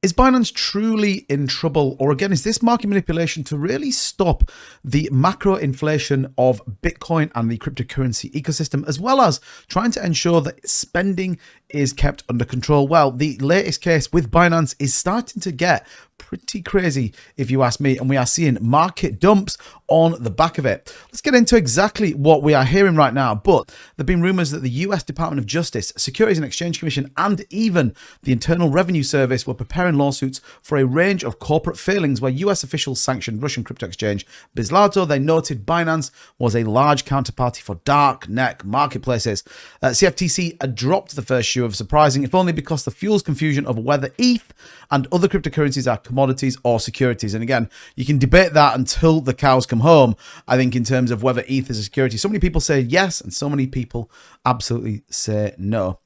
Is Binance truly in trouble? Or again, is this market manipulation to really stop the macro inflation of Bitcoin and the cryptocurrency ecosystem, as well as trying to ensure that spending is kept under control? Well, the latest case with Binance is starting to get pretty crazy, if you ask me, and we are seeing market dumps on the back of it. Let's get into exactly what we are hearing right now. But there have been rumors that the US Department of Justice, Securities and Exchange Commission, and even the Internal Revenue Service were preparing lawsuits for a range of corporate failings where US officials sanctioned Russian crypto exchange Bizlato. They noted Binance was a large counterparty for darknet marketplaces. CFTC dropped the first shoe of surprising, if only because the fuels confusion of whether ETH and other cryptocurrencies are commodities or securities. And again, you can debate that until the cows come home, I think, in terms of whether ETH is a security. So many people say yes, and so many people absolutely say no.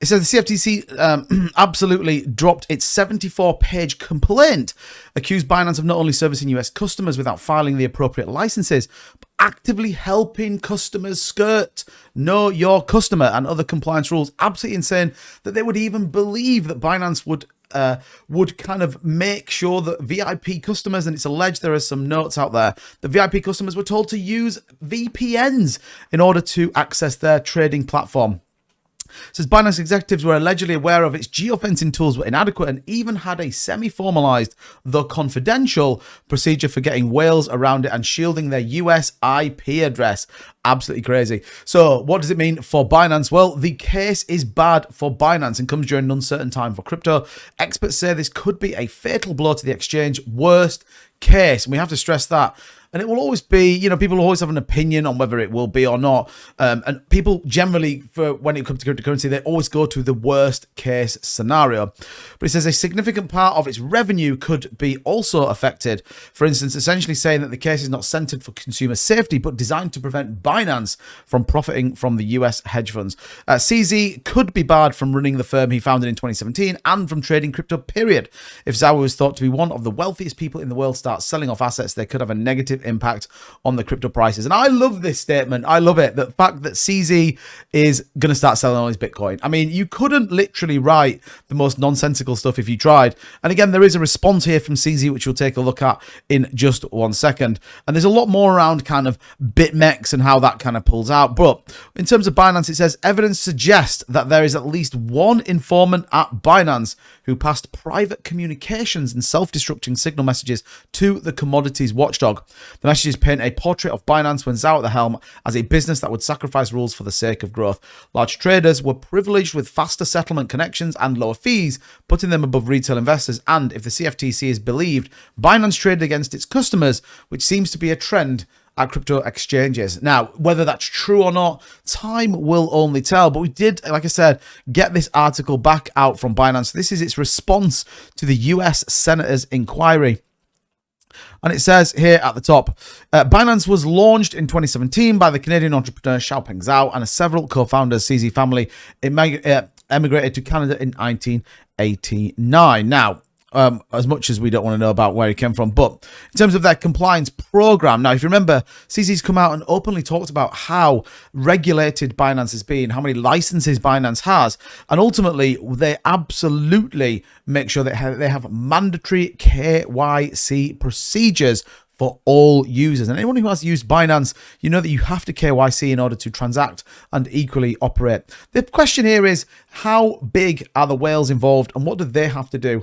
It says the CFTC absolutely dropped its 74-page complaint, accused Binance of not only servicing US customers without filing the appropriate licenses, but actively helping customers skirt know your customer and other compliance rules. Absolutely insane that they would even believe that Binance would kind of make sure that VIP customers, and it's alleged there are some notes out there, that VIP customers were told to use VPNs in order to access their trading platform. It says Binance executives were allegedly aware of its geofencing tools were inadequate and even had a semi-formalized, though confidential, procedure for getting whales around it and shielding their US IP address. Absolutely crazy. So what does it mean for Binance? Well, the case is bad for Binance and comes during an uncertain time for crypto. Experts say this could be a fatal blow to the exchange. Worst case, and we have to stress that. And it will always be, people will always have an opinion on whether it will be or not. And people generally, when it comes to cryptocurrency, they always go to the worst case scenario. But it says a significant part of its revenue could be also affected. For instance, essentially saying that the case is not centered for consumer safety, but designed to prevent Binance from profiting from the US hedge funds. CZ could be barred from running the firm he founded in 2017 and from trading crypto, period. If Zhao is thought to be one of the wealthiest people in the world starts selling off assets, they could have a negative impact on the crypto prices. And I love this statement. I love it. The fact that CZ is going to start selling all his Bitcoin. I mean, you couldn't literally write the most nonsensical stuff if you tried. And again, there is a response here from CZ, which we'll take a look at in just 1 second. And there's a lot more around kind of BitMEX and how that kind of pulls out. But in terms of Binance, it says evidence suggests that there is at least one informant at Binance who passed private communications and self-destructing signal messages to the commodities watchdog. The messages paint a portrait of Binance when Zhao at the helm as a business that would sacrifice rules for the sake of growth. Large traders were privileged with faster settlement connections and lower fees, putting them above retail investors. And if the CFTC is believed, Binance traded against its customers, which seems to be a trend at crypto exchanges. Now, whether that's true or not, time will only tell. But we did, like I said, get this article back out from Binance. This is its response to the US Senator's inquiry. And it says here at the top, Binance was launched in 2017 by the Canadian entrepreneur Xiaopeng Zhao and several co-founders. CZ family emigrated to Canada in 1989. Now, as much as we don't want to know about where he came from, but in terms of their compliance program, now if you remember, CZ's come out and openly talked about how regulated Binance has been, how many licenses Binance has, and ultimately they absolutely make sure that they have mandatory KYC procedures for all users. And anyone who has used Binance, you know that you have to KYC in order to transact and equally operate. The question here is, how big are the whales involved and what do they have to do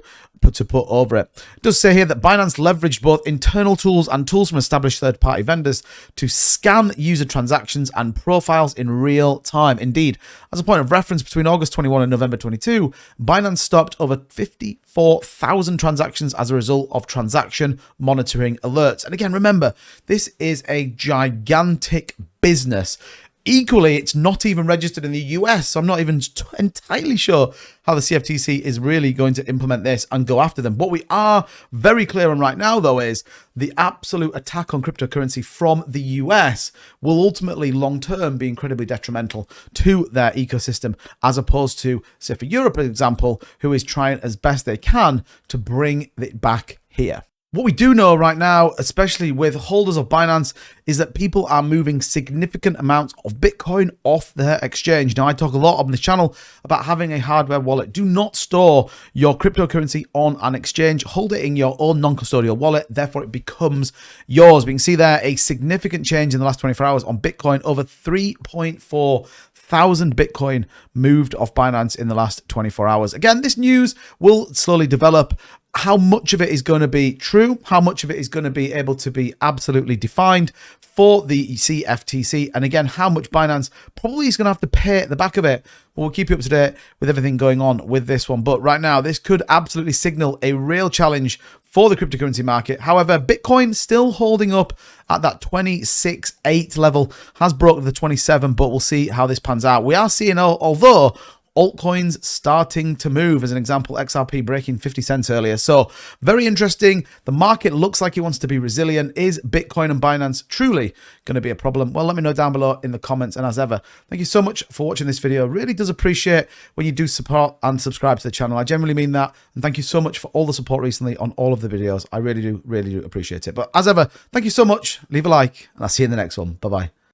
to put over it? It does say here that Binance leveraged both internal tools and tools from established third-party vendors to scan user transactions and profiles in real time. Indeed, as a point of reference, between August 21 and November 22, Binance stopped over 54,000 transactions as a result of transaction monitoring alerts. And again, remember, this is a gigantic business. Equally, it's not even registered in the US, so I'm not even entirely sure how the CFTC is really going to implement this and go after them. What we are very clear on right now, though, is the absolute attack on cryptocurrency from the US will ultimately, long-term, be incredibly detrimental to their ecosystem, as opposed to, say, for Europe, for example, who is trying as best they can to bring it back here. What we do know right now, especially with holders of Binance, is that people are moving significant amounts of Bitcoin off their exchange. Now, I talk a lot on this channel about having a hardware wallet. Do not store your cryptocurrency on an exchange. Hold it in your own non-custodial wallet. Therefore, it becomes yours. We can see there a significant change in the last 24 hours on Bitcoin. Over 3.4 thousand Bitcoin moved off Binance in the last 24 hours. Again, this news will slowly develop. How much of it is going to be true? How much of it is going to be able to be absolutely defined for the CFTC? And again, how much Binance probably is going to have to pay at the back of it. We'll keep you up to date with everything going on with this one. But right now, this could absolutely signal a real challenge for the cryptocurrency market. However, Bitcoin still holding up at that 26.8 level, has broken the 27, but we'll see how this pans out. We are seeing, although altcoins starting to move. As an example, XRP breaking 50 cents earlier. So very interesting. The market looks like it wants to be resilient. Is Bitcoin and Binance truly going to be a problem? Well, let me know down below in the comments. And as ever, thank you so much for watching this video. Really does appreciate when you do support and subscribe to the channel. I genuinely mean that. And thank you so much for all the support recently on all of the videos. I really do appreciate it. But as ever, thank you so much. Leave a like and I'll see you in the next one. Bye-bye.